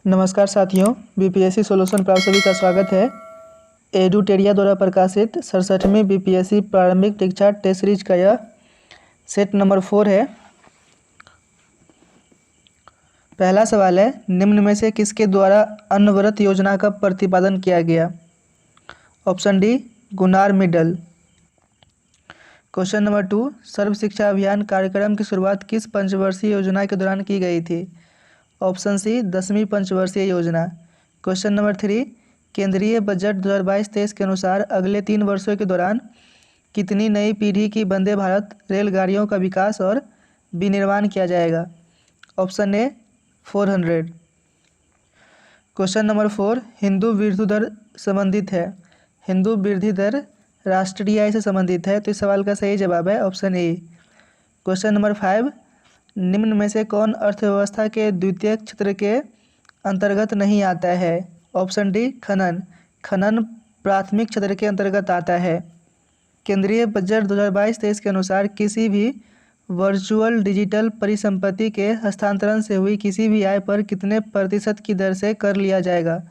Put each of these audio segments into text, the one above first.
नमस्कार साथियों, BPSC solution पर आप सभी का स्वागत है। एडुटेरिया द्वारा प्रकाशित 67वीं बीपीएससी प्रारंभिक परीक्षा टेस्ट सीरीज का यह सेट नंबर 4 है। पहला सवाल है, निम्न में से किसके द्वारा अनवरत योजना का प्रतिपादन किया गया? Option D, Gunnar middle. Question number 2, सर्व शिक्षा अभियान कार्यक्रम की शुरुआत किस पंचवर्षीय योजना के दौरान की गई थी? ऑप्शन सी, 10वीं पंचवर्षीय योजना। क्वेश्चन नंबर 3, केंद्रीय बजट 2022-23 के अनुसार अगले 3 वर्षों के दौरान कितनी नई पीढ़ी की वंदे भारत रेलगाड़ियों का विकास और विनिर्माण किया जाएगा? Option A, 400। Question number 4, Hindu वृद्धि दर संबंधित है। हिंदू वृद्धि दर राष्ट्रीय आय से संबंधित है, तो इस सवाल का सही जवाब है ऑप्शन ए। क्वेश्चन नंबर 5, निम्न में से कौन अर्थव्यवस्था के द्वितीय क्षेत्र के अंतर्गत नहीं आता है? ऑप्शन डी, खनन। खनन प्राथमिक क्षेत्र के अंतर्गत आता है। केंद्रीय बजट 2022-23 के अनुसार किसी भी वर्चुअल डिजिटल परिसंपत्ति के हस्तांतरण से हुई किसी भी आय पर कितने प्रतिशत की दर से कर लिया जाएगा?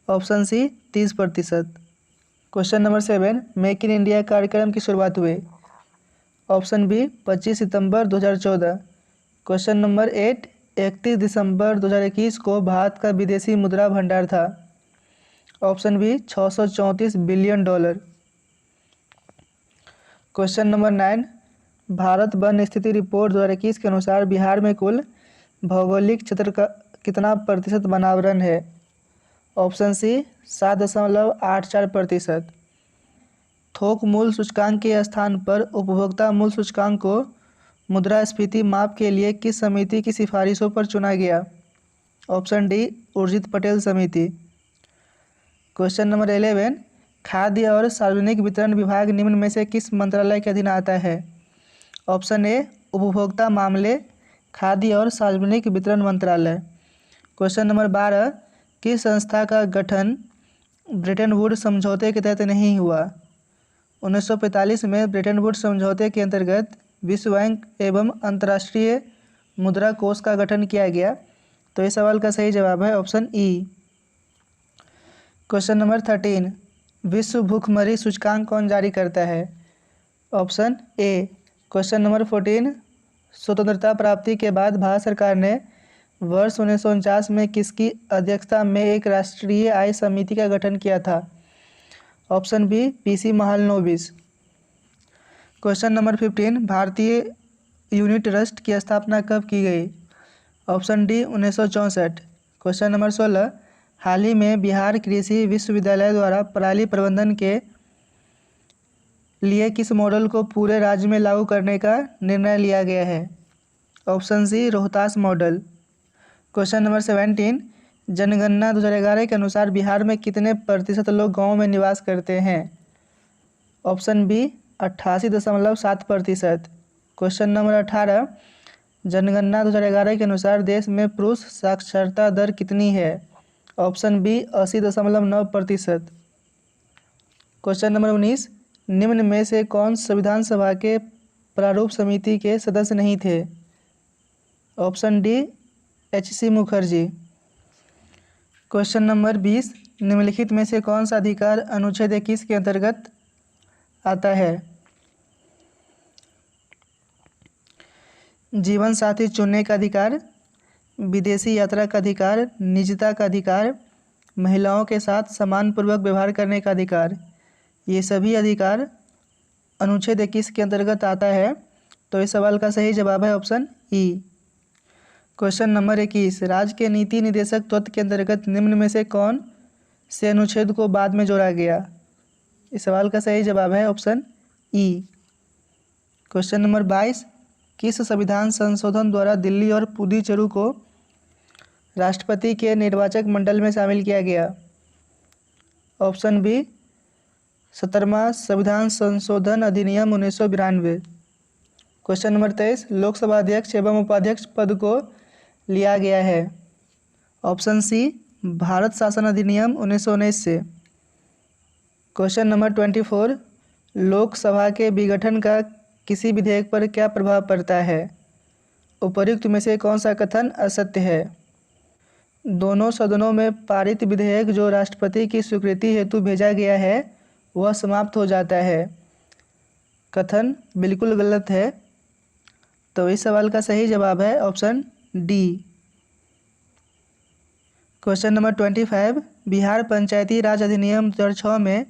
Option c, 30%। Question number 7, make in India कार्यक्रम की शुरुआत हुई? ऑप्शन बी, 25 सितंबर 2014। क्वेश्चन नंबर 8, 31 दिसंबर 2021 को भारत का विदेशी मुद्रा भंडार था? Option b, $634 billion. Question number 9, भारत वन स्थिति रिपोर्ट 2021 के अनुसार बिहार में कुल भौगोलिक क्षेत्र का कितना प्रतिशत वनावरण है? Option c, 7.84%। थोक मूल्य सूचकांक के स्थान पर उपभोक्ता मूल्य सूचकांक को मुद्रास्फीति माप के लिए किस समिति की सिफारिशों पर चुना गया? ऑप्शन डी, उर्जित पटेल समिति। क्वेश्चन नंबर 11, खाद्य और सार्वजनिक वितरण विभाग निम्न में से किस मंत्रालय के अधीन आता है? ऑप्शन ए, उपभोक्ता मामले, खाद्य और सार्वजनिक वितरण मंत्रालय। क्वेश्चन नंबर 12, किस संस्था का गठन ब्रेटन वुड्स समझौते के तहत नहीं हुआ? 1945 में ब्रेटन वुड्स समझौते के अंतर्गत विश्व बैंक एवं अंतर्राष्ट्रीय मुद्रा कोष का गठन किया गया, तो इस सवाल का सही जवाब है ऑप्शन ई। क्वेश्चन नंबर 13, विश्व भूखमरी सूचकांक कौन जारी करता है? Option A. क्वेश्चन नंबर 14, स्वतंत्रता प्राप्ति के बाद भारत सरकार ने वर्ष 1949 में किसकी अध्यक्षता में एक राष्ट्रीय आय समिति का गठन किया था? Option b, PC Mahalanobis. Question number 15, भारतीय यूनिट ट्रस्ट की स्थापना कब की गई? Option d, 1964। क्वेश्चन नंबर 16, हाल ही में बिहार कृषि विश्वविद्यालय द्वारा पराली प्रबंधन के लिए किस मॉडल को पूरे राज्य में लागू करने का निर्णय लिया गया है? Option c, Rohtas model. Question number 17, जनगणना 2011 के अनुसार बिहार में कितने प्रतिशत लोग गाँव में निवास करते हैं? Option B, 88.7%। क्वेश्चन नंबर 18, जनगणना 2011 के अनुसार देश में पुरुष साक्षरता दर कितनी है? Option B, 80.9%। क्वेश्चन नंबर 19, निम्न में से कौन संविधान सभा के प्रारूप समिति के सदस्य नहीं थे? Option D, H C. Mukherjee. Question number 20, निम्नलिखित में से कौन सा अधिकार अनुच्छेद 21 के अंतर्गत आता है? जीवन साथी चुनने का अधिकार, विदेशी यात्रा का अधिकार, निजता का अधिकार, महिलाओं के साथ सम्मानपूर्वक व्यवहार करने का अधिकार। ये सभी अधिकार अनुच्छेद 21 के अंतर्गत आता है, तो इस सवाल का सही जवाब है ऑप्शन ई। क्वेश्चन नंबर 21, राज्य के नीति निदेशक तत्व के अंतर्गत निम्न में से कौन से अनुच्छेद को बाद में जोड़ा गया? इस सवाल का सही जवाब है ऑप्शन ई। क्वेश्चन नंबर 22, किस संविधान संशोधन द्वारा दिल्ली और पुडुचेरी को राष्ट्रपति के निर्वाचक मंडल में शामिल किया गया? ऑप्शन बी, 17वां संविधान संशोधन अधिनियम 1992। क्वेश्चन नंबर 23, लोकसभा अध्यक्ष एवं उपाध्यक्ष पद को लिया गया है? ऑप्शन सी, भारत शासन अधिनियम 1919 से। क्वेश्चन नंबर 24, लोकसभा के विघटन का किसी विधेयक पर क्या प्रभाव पड़ता है? उपर्युक्त में से कौन सा कथन असत्य है? दोनों सदनों में पारित विधेयक जो राष्ट्रपति की स्वीकृति हेतु भेजा गया है वह समाप्त हो जाता है। कथन बिल्कुल गलत है, तो इस सवाल का सही जवाब है option D. Question number 25, Bihar Panchayati Raj अधिनियम 2006 में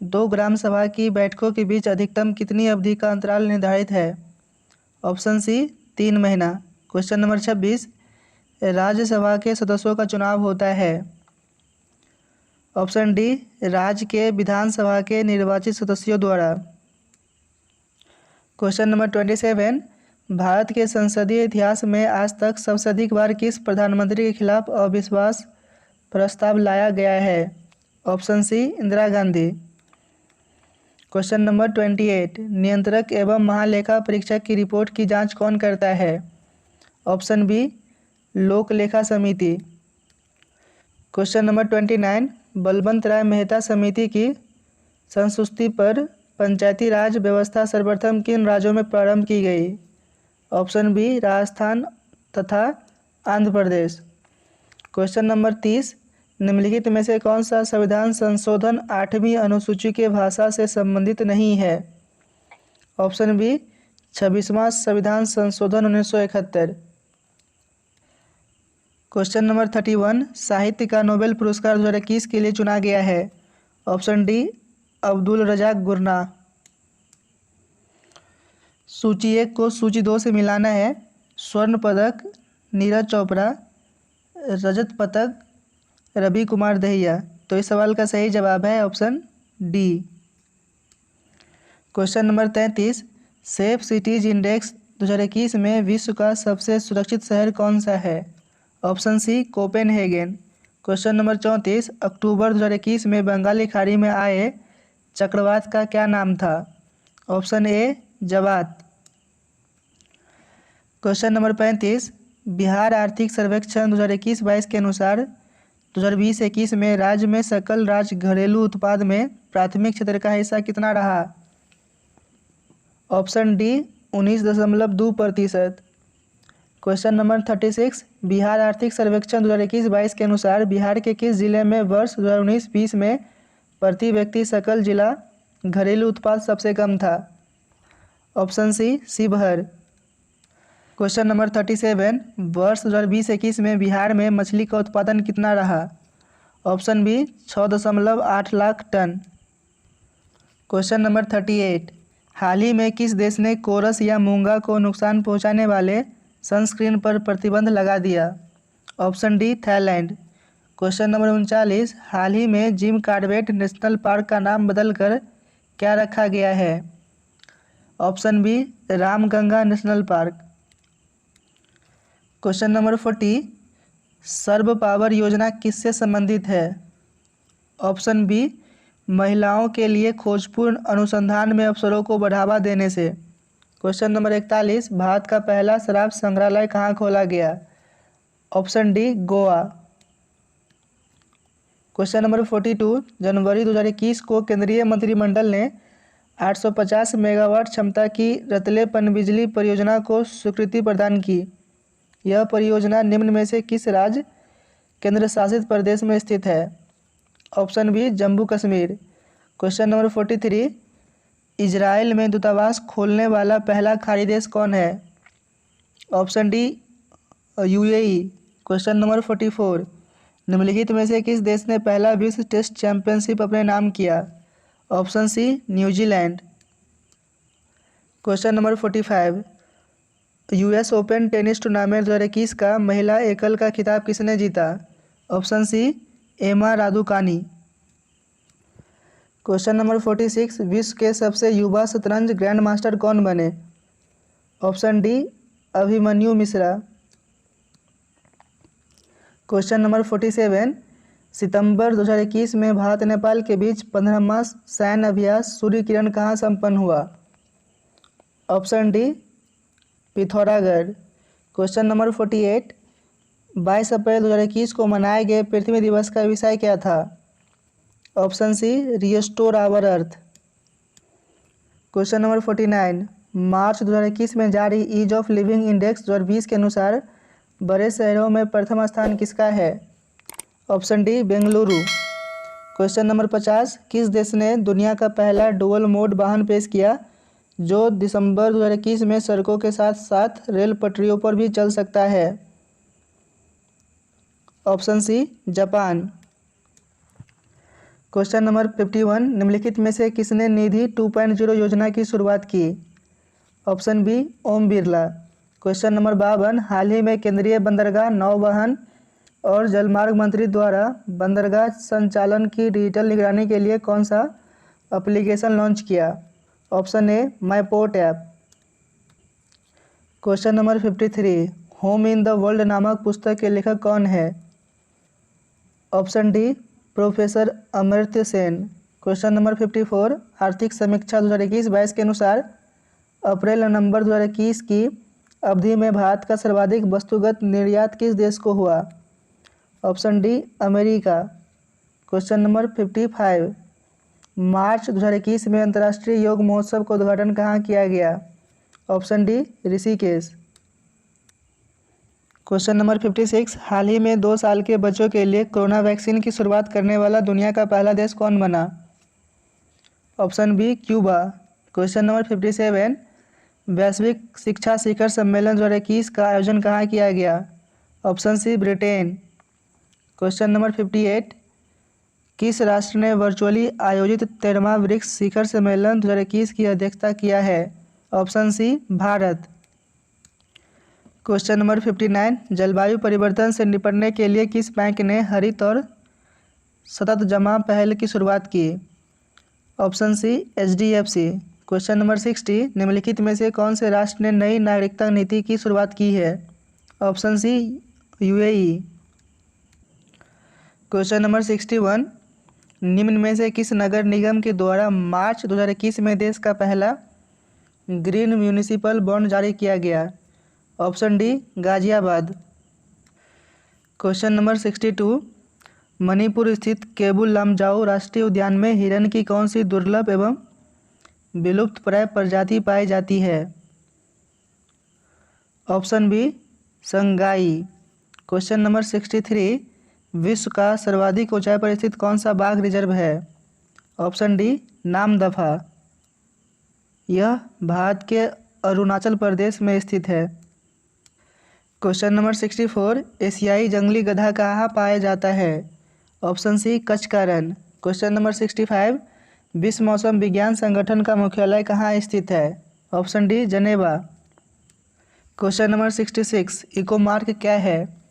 2 ग्राम सभा की बैठकों के बीच अधिकतम कितनी अवधि का अंतराल निर्धारित है? ऑप्शन सी 3 महीना। क्वेश्चन नंबर 26, राज्यसभा के सदस्यों का चुनाव होता है। ऑप्शन डी, राज्य के विधानसभा के निर्वाचित सदस्यों द्वारा। क्वेश्चन नंबर 27, भारत के संसदीय इतिहास में आज तक सबसे अधिक बार किस प्रधानमंत्री के खिलाफ अविश्वास प्रस्ताव लाया गया है? Option c, Indira Gandhi. Question number 28, नियंत्रक एवं महालेखा परीक्षक की रिपोर्ट की जांच कौन करता है? ऑप्शन बी, लोक लेखा समिति। क्वेश्चन नंबर 29, बलवंत राय मेहता समिति की संस्तुति पर पंचायती राज व्यवस्था सर्वप्रथम किन राज्यों में प्रारंभ की गई? ऑप्शन बी, राजस्थान तथा आंध्र प्रदेश। क्वेश्चन नंबर 30, निम्नलिखित में से कौन सा संविधान संशोधन 8वीं अनुसूची के भाषा से संबंधित नहीं है? ऑप्शन बी, 26वां संविधान संशोधन 1971। क्वेश्चन नंबर 31, साहित्य का नोबेल पुरस्कार 2021 के लिए चुना गया है। ऑप्शन डी, अब्दुल रज़ाक गुरना। सूची 1 को सूची 2 से मिलाना है। स्वर्ण पदक नीरज चोपड़ा, रजत पदक रवि कुमार दहिया। तो इस सवाल का सही जवाब है option D. Question number 33, safe cities index 2021 में विश्व का सबसे सुरक्षित शहर कौन सा है? Option c, Copenhagen. Question number 34, अक्टूबर 2021 में बंगाली खाड़ी में आए चक्रवात का क्या नाम था? ऑप्शन ए, जवात। क्वेश्चन नंबर 35, बिहार आर्थिक सर्वेक्षण 2021-22 के अनुसार 2020-21 में राज्य में सकल राज्य घरेलू उत्पाद में प्राथमिक क्षेत्र का हिस्सा कितना रहा? Option D, 19.2%। Question number 36, Bihar आर्थिक सर्वेक्षण 2021-22 के अनुसार बिहार के किस जिले में वर्ष 2019-20 में प्रति व्यक्ति सकल जिला घरेलू उत्पाद सबसे कम था? Option c, Sheohar. Question number 37, वर्ष 2020-21 में बिहार में मछली का उत्पादन कितना रहा? Option b, 6.8 lakh ton. Question number 38, हाल ही में किस देश ने कोरस या मूंगा को नुकसान पहुंचाने वाले सनस्क्रीन पर प्रतिबंध लगा दिया? Option D, Thailand. Question number 39, हाल ही में जिम कॉर्बेट नेशनल पार्क का नाम बदलकर क्या रखा गया है? Option b, Ramganga national park. Question number 40, सर्व पावर योजना किससे संबंधित है? ऑप्शन बी, महिलाओं के लिए खोजपूर्ण अनुसंधान में अवसरों को बढ़ावा देने से। क्वेश्चन नंबर 41, भारत का पहला शराब संग्रहालय कहाँ खोला गया? Option D, Goa. Question number 42, जनवरी 2021 को केंद्रीय मंत्रिमंडल ने 850 मेगावाट क्षमता की रतले पनबिजली परियोजना को स्वीकृति प्रदान की। यह परियोजना निम्न में से किस राज्य केंद्र शासित प्रदेश में स्थित है? Option b, Jammu Kashmir. Question number 43, Israel में दूतावास खोलने वाला पहला खाड़ी देश कौन है? Option d, UAE. Question number 44, निम्नलिखित में से किस देश ने पहला विश्व टेस्ट चैंपियनशिप अपने नाम किया? Option c, New Zealand. Question number 45, US open tennis tournament 2021 का महिला एकल का खिताब किसने जीता? ऑप्शन सी, एमा रादुकानी। क्वेश्चन नंबर 46, विश्व के सबसे युवा शतरंज ग्रैंड मास्टर कौन बने? Option D, Abhimanyu Mishra. Question number 47, सितंबर 2021 में भारत नेपाल के बीच 15वां सैन्य अभ्यास सूर्य किरण कहाँ संपन्न हुआ? Option D, Pithoragarh. Question number 48, 22 अप्रैल 2021 को मनाए गए पृथ्वी दिवस का विषय क्या था? Option c, restore our earth. Question number 49, मार्च 2021 में जारी ईज ऑफ लिविंग इंडेक्स 2020 के अनुसार बड़े शहरों में प्रथम स्थान किसका है? Option D Bengaluru. Question number 50, किस देश ने दुनिया का पहला डुअल मोड वाहन पेश किया जो दिसंबर 2021 में सड़कों के साथ साथ रेल पटरियों पर भी चल सकता है? Option c Japan. Question number 51, निम्नलिखित में से किसने निधि 2.0 योजना की शुरुआत की? Option B Om Birla. Question number 52, हाल ही में केंद्रीय बंदरगाह नौवहन और जलमार्ग मंत्री द्वारा बंदरगाह संचालन की डिजिटल निगरानी के लिए कौन सा एप्लीकेशन लॉन्च किया? Option A my port app. Question number 53, home in the world नामक पुस्तक के लेखक कौन है? Option D professor Amartya Sen. Question number 54, आर्थिक समीक्षा 2021-22 के अनुसार अप्रैल नवंबर 2021 की अवधि में भारत का सर्वाधिक वस्तुगत निर्यात किस देश को हुआ? Option D America. Question number 55, मार्च 2021 में अंतर्राष्ट्रीय योग महोत्सव का उद्घाटन कहाँ किया गया? Option D Rishikesh. Question number 56, हाल ही में 2 साल के बच्चों के लिए कोरोना वैक्सीन की शुरुआत करने वाला दुनिया का पहला देश कौन बना? Option b Cuba. Question number 57, वैश्विक शिक्षा शिखर सम्मेलन 2021 का आयोजन कहाँ किया गया? Option c Britain. Question number 58, किस राष्ट्र ने वर्चुअली आयोजित 13वां ब्रिक्स शिखर सम्मेलन 2021 की अध्यक्षता किया है? Option c Bharat. Question number 59, जलवायु परिवर्तन से निपटने के लिए किस बैंक ने हरित और सतत जमा पहल की शुरुआत की? Option c HDFC। Question number 60, निम्नलिखित में से कौन से राष्ट्र ने नई नागरिकता नीति की शुरुआत की है? Option c UAE। Question number 61, निम्न में से किस नगर निगम के द्वारा मार्च 2021 में देश का पहला ग्रीन म्यूनिसिपल बॉन्ड जारी किया गया? Option D Ghaziabad. Question number 62, Manipur स्थित केबुल लामजाओ राष्ट्रीय उद्यान में हिरन की कौन सी दुर्लभ एवं विलुप्तप्राय प्रजाति पाई जाती है? Option b Sangai. Question number 63, विश्व का सर्वाधिक ऊंचाई पर स्थित कौन सा बाघ रिजर्व है? Option D Namdapha. यह भारत के अरुणाचल प्रदेश में स्थित है। क्वेश्चन नंबर 64, एशियाई जंगली गधा कहाँ पाया जाता है? ऑप्शन सी कच्छ का रण। क्वेश्चन नंबर 65, विश्व मौसम विज्ञान संगठन का मुख्यालय कहाँ स्थित है? ऑप्शन डी जनेवा। क्वेश्चन नंबर 66, इकोमार्क क्या है?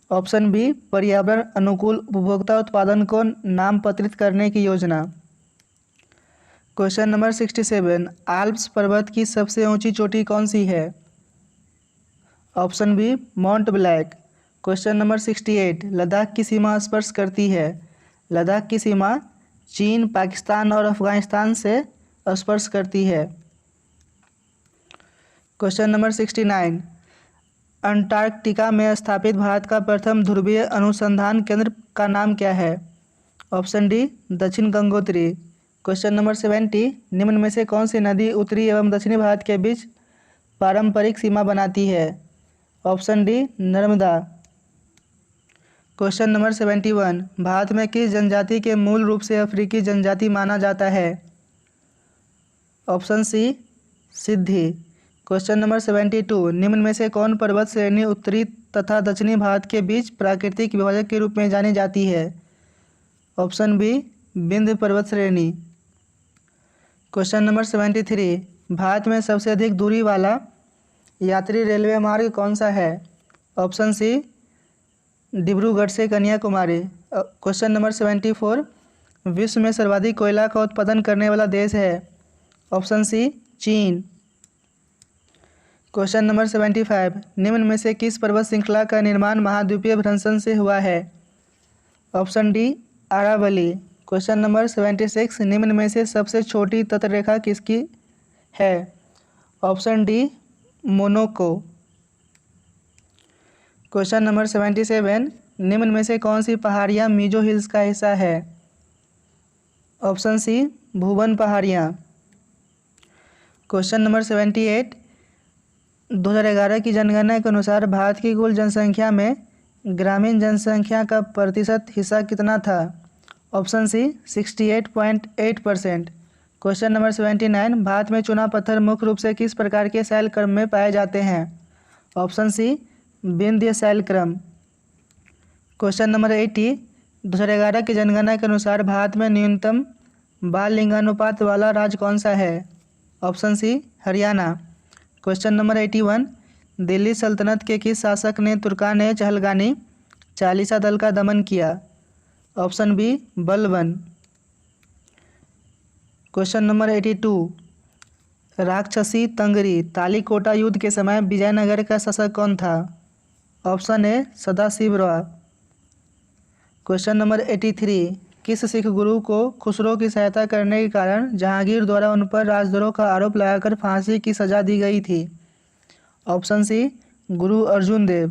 ऑप्शन बी पर्यावरण अनुकूल उपभोक्ता उत्पादन को नामपत्रित करने की योजना। क्वेश्चन नंबर 67, आल्प्स पर्वत की सबसे ऊंची चोटी कौन सी है? Option b mount black. Question number 68, Ladakh की सीमा स्पर्श करती है? लद्दाख की सीमा चीन, पाकिस्तान और अफगानिस्तान से स्पर्श करती है। क्वेश्चन नंबर 69, अंटार्कटिका में स्थापित भारत का प्रथम ध्रुवीय अनुसंधान केंद्र का नाम क्या है? ऑप्शन डी दक्षिण गंगोत्री। क्वेश्चन नंबर 70, निम्न में से कौन सी नदी उत्तरी एवं दक्षिणी भारत के बीच पारंपरिक सीमा बनाती है? Option D Narmada. Question number 71, Bharat में किस जनजाति के मूल रूप से अफ्रीकी जनजाति माना जाता है? ऑप्शन सी सिद्धि। क्वेश्चन नंबर 72, निम्न में से कौन पर्वत श्रेणी उत्तरी तथा दक्षिणी भारत के बीच प्राकृतिक विभाजक के रूप में जानी जाती है? ऑप्शन बी विंध्य पर्वत श्रेणी। क्वेश्चन नंबर 73, भारत में सबसे अधिक दूरी वाला यात्री रेलवे मार्ग कौन सा है? ऑप्शन सी डिब्रूगढ़ से कन्याकुमारी। क्वेश्चन नंबर 74, विश्व में सर्वाधिक कोयला का उत्पादन करने वाला देश है? ऑप्शन सी चीन। क्वेश्चन नंबर 75, निम्न में से किस पर्वत श्रृंखला का निर्माण महाद्वीपीय भ्रंशन से हुआ है? Option d Aravalli. Question number 76, निम्न में से सबसे छोटी तटरेखा किसकी है? Option d Monaco. Question number 77, निम्न में से कौन सी पहाड़ियाँ मिजो हिल्स का हिस्सा है? ऑप्शन सी भुवन पहाड़ियाँ। क्वेश्चन नंबर 78, 2011 की जनगणना के अनुसार भारत की कुल जनसंख्या में ग्रामीण जनसंख्या का प्रतिशत हिस्सा कितना था? Option c 68.8%। क्वेश्चन नंबर 79, भारत में चूना पत्थर मुख्य रूप से किस प्रकार के शैल क्रम में पाए जाते हैं? ऑप्शन सी विंध्य शैल क्रम। क्वेश्चन नंबर 80, 2011 की जनगणना के अनुसार भारत में न्यूनतम बाल लिंगानुपात वाला राज्य कौन सा है? Option c Haryana. Question number 81, Delhi सल्तनत के किस शासक ने तुर्कान चहलगानी चालीसा दल का दमन किया? Option b Balban. Question number 82, राक्षसी तंगरी तालीकोटा युद्ध के समय विजयनगर का शासक कौन था? ऑप्शन ए सदाशिवराव। क्वेश्चन नंबर 83, किस सिख गुरु को खुसरो की सहायता करने के कारण जहांगीर द्वारा उन पर राजद्रोह का आरोप लगाकर फांसी की सजा दी गई थी? ऑप्शन सी गुरु अर्जुन देव।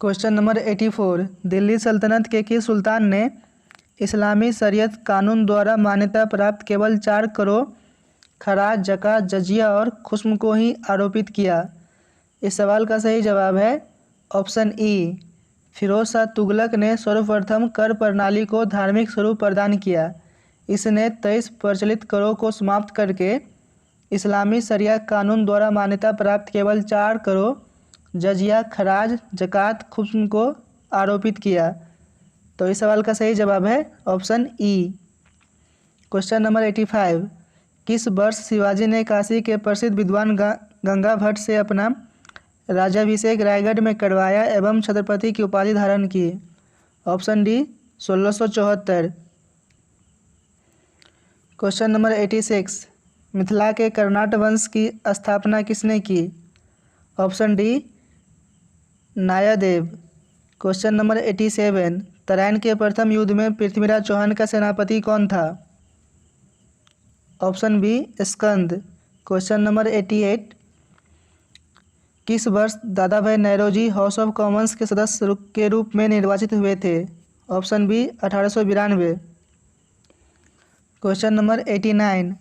क्वेश्चन नंबर 84, दिल्ली सल्तनत के किस सुल्तान ने इस्लामी शरीयत कानून द्वारा मान्यता प्राप्त केवल 4 करोड़ खराज, जकात, जजिया और खुस्म को ही आरोपित किया? इस सवाल का सही जवाब है ऑप्शन ई फिरोज शाह तुगलक ने सर्वप्रथम कर प्रणाली को धार्मिक स्वरूप प्रदान किया। इसने 23 प्रचलित करों को समाप्त करके इस्लामी शरिया कानून द्वारा मान्यता प्राप्त केवल 4 करोड़ जजिया, खराज, जकात, खुस्म को आरोपित किया। तो इस सवाल का सही जवाब है ऑप्शन ई। क्वेश्चन नंबर 85, किस वर्ष शिवाजी ने काशी के प्रसिद्ध विद्वान गंगा भट्ट से अपना राज्याभिषेक रायगढ़ में करवाया एवं छत्रपति की उपाधि धारण की? Option D 1674। Question number 86, Mithila के कर्नाट वंश की स्थापना किसने की? Option D Nayadev. Question number 87, Tarain के प्रथम युद्ध में पृथ्वीराज चौहान का सेनापति कौन था? ऑप्शन बी स्कंद। क्वेश्चन नंबर 88, किस वर्ष दादा भाई नौरोजी हाउस ऑफ कॉमन्स के सदस्य के रूप में निर्वाचित हुए थे? Option B 1892। क्वेश्चन नंबर 89,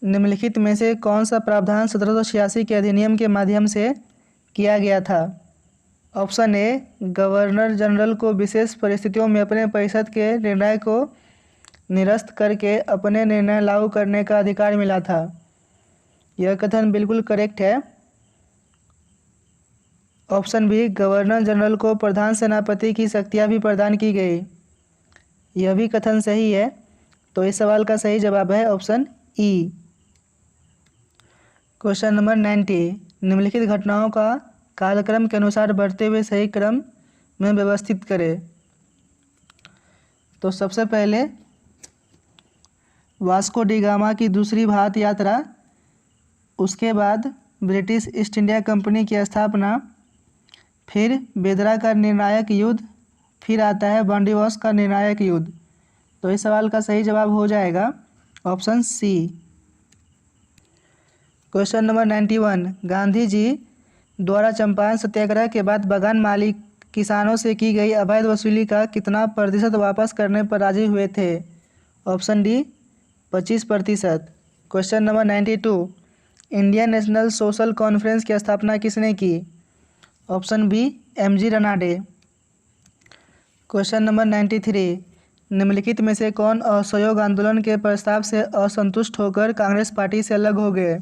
निम्नलिखित में से कौन सा प्रावधान 1786 के अधिनियम के माध्यम से किया गया था? ऑप्शन ए गवर्नर जनरल को विशेष परिस्थितियों में अपने परिषद के निर्णय को निरस्त करके अपने निर्णय लागू करने का अधिकार मिला था। यह कथन बिल्कुल करेक्ट है। ऑप्शन बी गवर्नर जनरल को प्रधान सेनापति की शक्तियाँ भी प्रदान की गई। यह भी कथन सही है। तो इस सवाल का सही जवाब है ऑप्शन ई। क्वेश्चन नंबर 90, निम्नलिखित घटनाओं का कालक्रम के अनुसार बढ़ते हुए सही क्रम में व्यवस्थित करें। तो सबसे पहले वास्को डी गामा की दूसरी भारत यात्रा, उसके बाद ब्रिटिश ईस्ट इंडिया कंपनी की स्थापना, फिर बेदरा का निर्णायक युद्ध, फिर आता है बंडीवास का निर्णायक युद्ध। तो इस सवाल का सही जवाब हो जाएगा option C. Question number 91, Gandhi ji द्वारा चंपारण सत्याग्रह के बाद बागान मालिक किसानों से की गई अवैध वसूली का कितना प्रतिशत वापस करने पर राजी हुए थे? Option d 25%। Question number 92, Indian national social conference की स्थापना किसने की? Option b MG Ranade. Question number 93, निम्नलिखित में से कौन असहयोग आंदोलन के प्रस्ताव से असंतुष्ट होकर कांग्रेस पार्टी से अलग हो गए?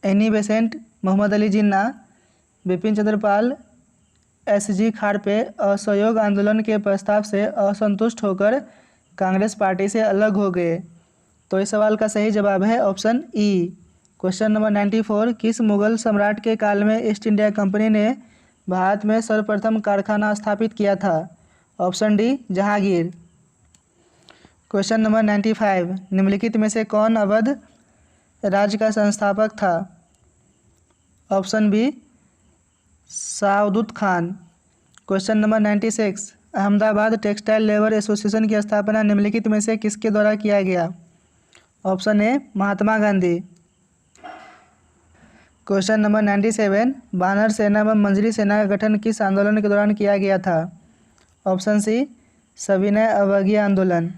Annie Besant, Mohammad Ali Jinnah, Bipin Chandra Pal, SG खारपे असहयोग आंदोलन के प्रस्ताव से असंतुष्ट होकर कांग्रेस पार्टी से अलग हो गए। तो इस सवाल का सही जवाब है ऑप्शन ई। क्वेश्चन नंबर 94, किस मुगल सम्राट के काल में ईस्ट इंडिया कंपनी ने भारत में सर्वप्रथम कारखाना स्थापित किया था? Option D Jahangir. Question number 95, निम्नलिखित में से कौन अवध राज्य का संस्थापक था? Option B Saadat Khan. Question number 96, Ahmedabad textile labour association की स्थापना निम्नलिखित में से किसके द्वारा किया गया? Option A Mahatma Gandhi. Question number 97, Banar सेना व मंजरी सेना का गठन किस आंदोलन के दौरान किया गया था? ऑप्शन सी सविनय अवज्ञा आंदोलन।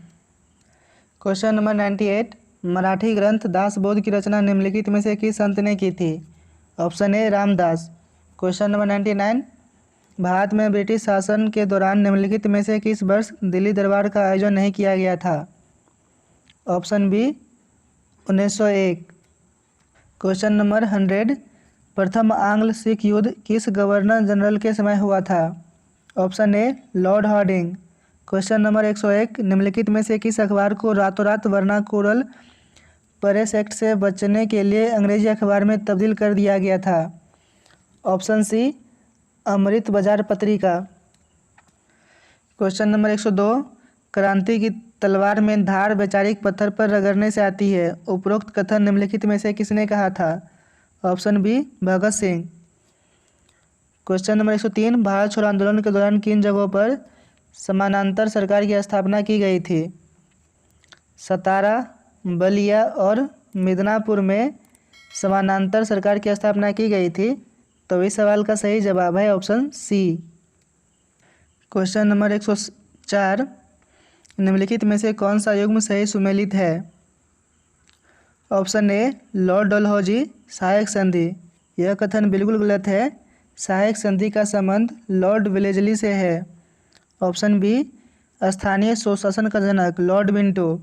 क्वेश्चन नंबर 98, मराठी ग्रंथ दासबोध की रचना निम्नलिखित में से किस संत ने की थी? Option A Ramdas. Question number 99, Bharat में ब्रिटिश शासन के दौरान निम्नलिखित में से किस वर्ष दिल्ली दरबार का आयोजन नहीं किया गया था? Option B 1901। क्वेश्चन नंबर 100, प्रथम आंग्ल सिख युद्ध किस गवर्नर जनरल के समय हुआ था? Option a lord Harding. Question number 101, निम्नलिखित में से किस अखबार को रातों रात वर्नाकुलर प्रेस एक्ट से बचने के लिए अंग्रेजी अखबार में तब्दील कर दिया गया था? ऑप्शन सी अमृत बाजार पत्रिका। क्वेश्चन नंबर 102, क्रांति की तलवार में धार वैचारिक पत्थर पर रगड़ने से आती है, उपरोक्त कथन निम्नलिखित में से किसने कहा था? Option B Bhagat Singh. Question number 103, Bharat छोड़ो आंदोलन के दौरान किन जगहों पर समानांतर सरकार की स्थापना की गई थी? सतारा, बलिया और मिदनापुर में समानांतर सरकार की स्थापना की गई थी। तो इस सवाल का सही जवाब है ऑप्शन सी। क्वेश्चन नंबर 104, निम्नलिखित में से कौन सा युग्म सही सुमेलित है? ऑप्शन ए लॉर्ड डलहौजी सहायक संधि। यह कथन बिल्कुल गलत है। सहायक संधि का संबंध लॉर्ड वेलेस्ली से है। ऑप्शन बी स्थानीय स्वशासन का जनक लॉर्ड मिंटो।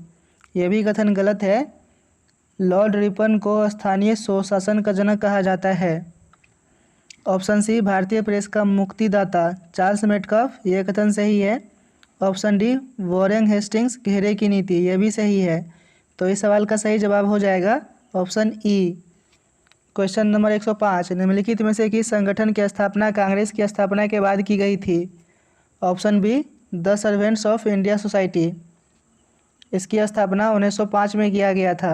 यह भी कथन गलत है। लॉर्ड रिपन को स्थानीय स्वशासन का जनक कहा जाता है। ऑप्शन सी भारतीय प्रेस का मुक्तिदाता चार्ल्स मेटकॉफ। यह कथन सही है। ऑप्शन डी वॉरेन हेस्टिंग्स घेरे की नीति। यह भी सही है। तो इस सवाल का सही जवाब हो जाएगा ऑप्शन ई। क्वेश्चन नंबर 105, निम्नलिखित में से किस संगठन की स्थापना कांग्रेस की स्थापना के बाद की गई थी? Option be the servants of India society. इसकी स्थापना 1905 में किया गया था।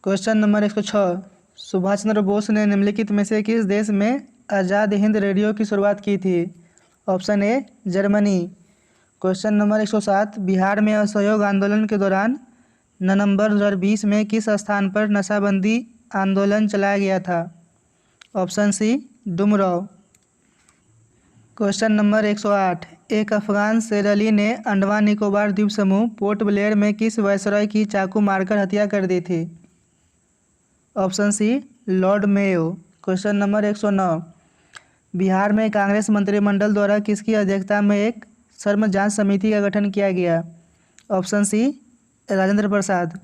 क्वेश्चन नंबर 106, सुभाष चंद्र बोस ने निम्नलिखित में से किस देश में आज़ाद हिंद रेडियो की शुरुआत की थी? Option A Germany. Question number 107, Bihar में असहयोग आंदोलन के दौरान नवंबर 2020 में किस स्थान पर नशाबंदी आंदोलन चलाया गया था? Option c Dumraon. Question number 108, एक अफगान शेर अली ने अंडमान निकोबार द्वीप समूह पोर्ट ब्लेयर में किस वायसरॉय की चाकू मारकर हत्या कर दी थी? Option c lord Mayo. Question number 109, Bihar में कांग्रेस मंत्रिमंडल द्वारा किसकी अध्यक्षता में एक श्रम जांच समिति का गठन किया गया? ऑप्शन सी राजेंद्र प्रसाद।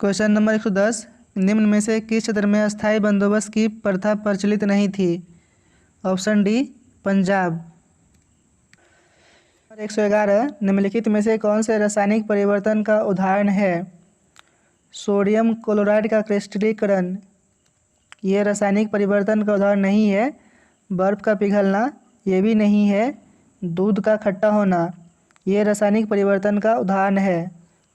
क्वेश्चन नंबर 110, निम्न में से किस क्षेत्र में अस्थायी बंदोबस्त की प्रथा प्रचलित नहीं थी? Option D Punjab. 111, निम्नलिखित में से कौन से रासायनिक परिवर्तन का उदाहरण है? सोडियम क्लोराइड का क्रिस्टलीकरण। यह रासायनिक परिवर्तन का उदाहरण नहीं है। बर्फ का पिघलना ये भी नहीं है। दूध का खट्टा होना ये रासायनिक परिवर्तन का उदाहरण है।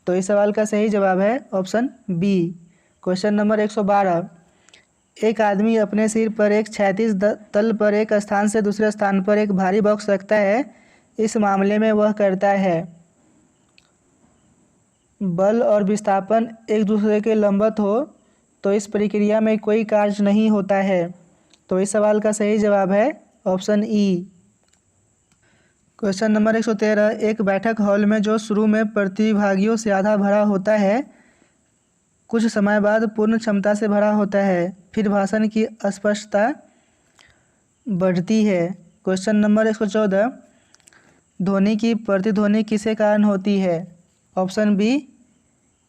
तो इस सवाल का सही जवाब है ऑप्शन बी। क्वेश्चन नंबर 112, एक आदमी अपने सिर पर एक क्षैतिज तल पर एक स्थान से दूसरे स्थान पर एक भारी बॉक्स रखता है। इस मामले में वह करता है बल और विस्थापन एक दूसरे के लंबवत हो तो इस प्रक्रिया में कोई कार्य नहीं होता है। तो इस सवाल का सही जवाब है ऑप्शन ई। क्वेश्चन नंबर 113, एक बैठक हॉल में जो शुरू में प्रतिभागियों से आधा भरा होता है कुछ समय बाद पूर्ण क्षमता से भरा होता है, फिर भाषण की स्पष्टता बढ़ती है। क्वेश्चन नंबर 114, ध्वनि की प्रतिध्वनि किसके कारण होती है? ऑप्शन बी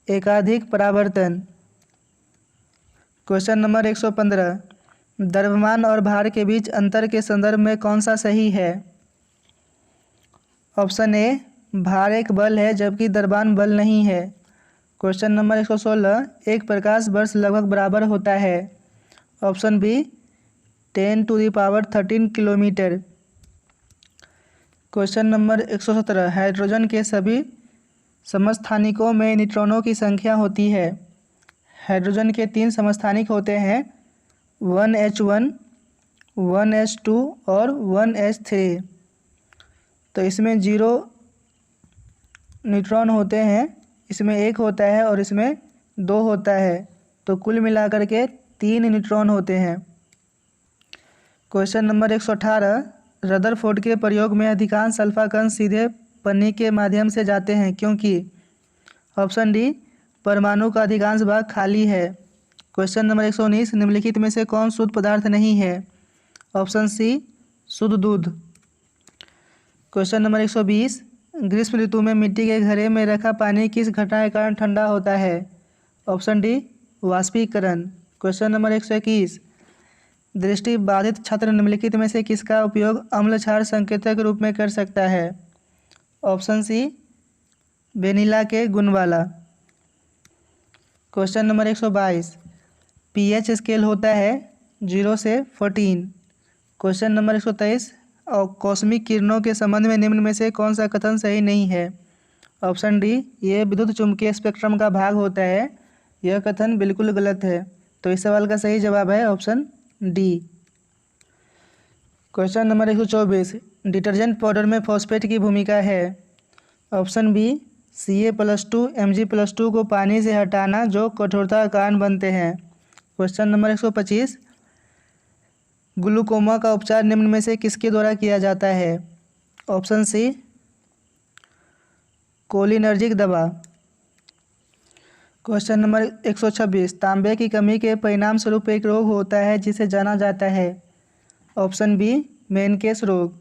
एकाधिक परावर्तन। क्वेश्चन नंबर 115, द्रव्यमान और भार के बीच अंतर के संदर्भ में कौन सा सही है? ऑप्शन ए भार एक बल है जबकि द्रव्यमान बल नहीं है। क्वेश्चन नंबर 116, एक प्रकाश वर्ष लगभग बराबर होता है। Option b 10⁻13 kilometre. Question number 117, hydrogen के सभी समस्थानिकों में न्यूट्रॉनों की संख्या होती है। हाइड्रोजन के 3 समस्थानिक होते हैं 1H1, 1H2 और 1H3। तो इसमें 0 न्यूट्रॉन होते हैं, इसमें 1 होता है और इसमें 2 होता है। तो कुल मिलाकर के 3 न्यूट्रॉन होते हैं। क्वेश्चन नंबर 118, रदरफोर्ड के प्रयोग में अधिकांश अल्फा कण सीधे पन्नी के माध्यम से जाते हैं क्योंकि? ऑप्शन डी परमाणु का अधिकांश भाग खाली है। क्वेश्चन नंबर 119, निम्नलिखित में से कौन शुद्ध पदार्थ नहीं है? ऑप्शन सी शुद्ध दूध। क्वेश्चन नंबर 120, ग्रीष्म ऋतु में मिट्टी के घड़े में रखा पानी किस घटना के कारण ठंडा होता है? ऑप्शन डी वाष्पीकरण। क्वेश्चन नंबर 121, दृष्टि बाधित छात्र निम्नलिखित में से किसका उपयोग अम्ल क्षार संकेतक के रूप में कर सकता है? ऑप्शन सी वेनिला के गुण वाला। क्वेश्चन नंबर 122, पीएच स्केल होता है 0 से 14। क्वेश्चन नंबर 123, और कॉस्मिक किरणों के संबंध में निम्न में से कौन सा कथन सही नहीं है? ऑप्शन डी ये विद्युत चुम्बकीय स्पेक्ट्रम का भाग होता है। यह कथन बिल्कुल गलत है। तो इस सवाल का सही जवाब है option D. Question number 124, detergent powder में फॉस्फेट की भूमिका है। ऑप्शन बी Ca+2 Mg+2 को पानी से हटाना जो कठोरता का कारण बनते हैं। क्वेश्चन नंबर 125, ग्लूकोमा का उपचार निम्न में से किसके द्वारा किया जाता है? ऑप्शन सी कोलिनर्जिक दवा। क्वेश्चन नंबर 126, तांबे की कमी के परिणाम स्वरूप एक रोग होता है जिसे जाना जाता है। ऑप्शन बी मेनकेस रोग।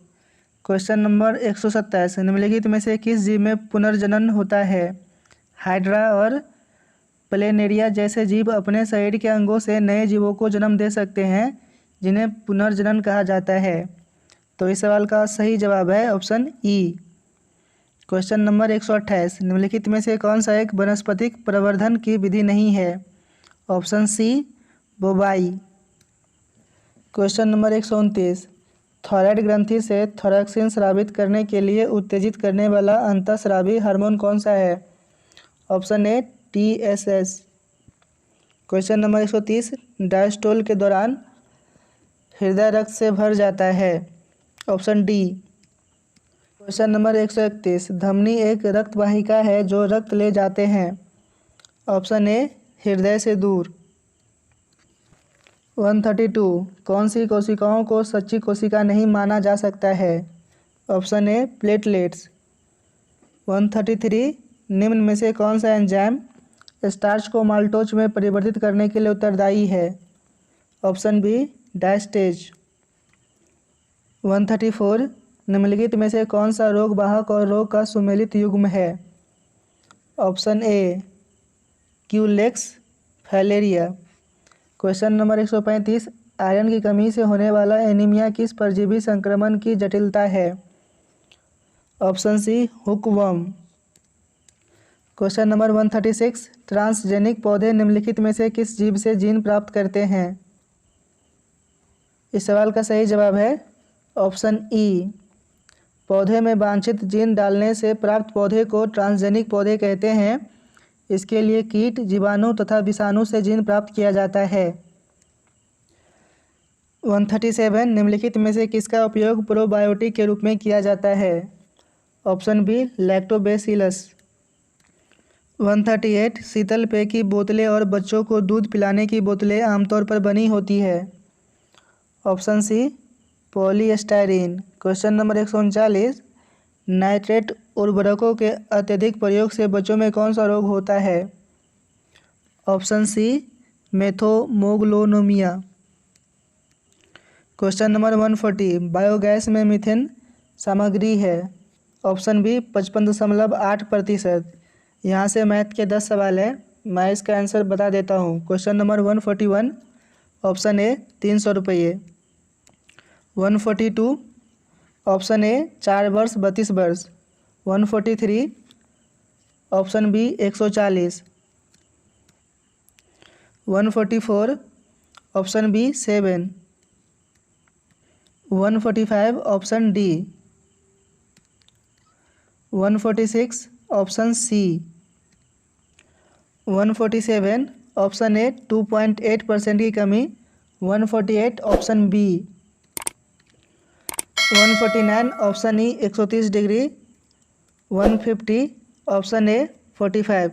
क्वेश्चन नंबर 127, निम्नलिखित में से किस जीव में पुनर्जनन होता है? हाइड्रा और प्लेनेरिया जैसे जीव अपने शरीर के अंगों से नए जीवों को जन्म दे सकते हैं जिन्हें पुनर्जनन कहा जाता है। तो इस सवाल का सही जवाब है ऑप्शन ई। क्वेश्चन नंबर 128, निम्नलिखित में से कौन सा एक वनस्पतिक प्रवर्धन की विधि नहीं है? ऑप्शन सी बोबाई। क्वेश्चन नंबर 129, थायराइड ग्रंथि से थोरैक्सिन स्रावित करने के लिए उत्तेजित करने वाला अंतःस्रावी हार्मोन कौन सा है? Option A TSS। Question number 130, diastole के दौरान हृदय रक्त से भर जाता है। Option D. क्वेश्चन नंबर 131, धमनी एक रक्त वाहिका है जो रक्त ले जाते हैं। ऑप्शन ए हृदय से दूर। 132, कौन सी कोशिकाओं को सच्ची कोशिका नहीं माना जा सकता है? Option A platelets. 133, निम्न में से कौन सा एंजाइम स्टार्च को माल्टोज में परिवर्तित करने के लिए उत्तरदायी है? Option B diastase. 134, निम्नलिखित में से कौन सा रोग वाहक और रोग का सुमेलित युग्म है? Option A Culex filaria. Question number 135, iron की कमी से होने वाला एनीमिया किस परजीवी संक्रमण की जटिलता है? Option c hookworm. Question number 136, transgenic पौधे निम्नलिखित में से किस जीव से जीन प्राप्त करते हैं? इस सवाल का सही जवाब है ऑप्शन ई। पौधे में वांछित जीन डालने से प्राप्त पौधे को ट्रांसजेनिक पौधे कहते हैं। इसके लिए कीट, जीवाणु तथा विषाणु से जीन प्राप्त किया जाता है। 137, निम्नलिखित में से किसका उपयोग प्रोबायोटिक के रूप में किया जाता है? Option B lactobacillus. 138, शीतल पेय की बोतलें और बच्चों को दूध पिलाने की बोतलें आमतौर पर बनी होती है। Option c polystyrene. Question number 139, nitrate उर्वरकों के अत्यधिक प्रयोग से बच्चों में कौन सा रोग होता है? Option C methemoglobinemia. Question number 140, biogas में मीथेन सामग्री है। Option B 55.8%। यहाँ से मैथ के 10 सवाल है, मैं इसका आंसर बता देता हूँ। क्वेश्चन नंबर 141, ऑप्शन ए 300 रुपये। 142, ऑप्शन ए 4 वर्ष 32 वर्ष। 143, option b 140। 144, option b 7। 145, option d. 146, option c. 147, option a 2.8% की कमी। 148, option b. 149, option e 130 degree. 150, option a 45।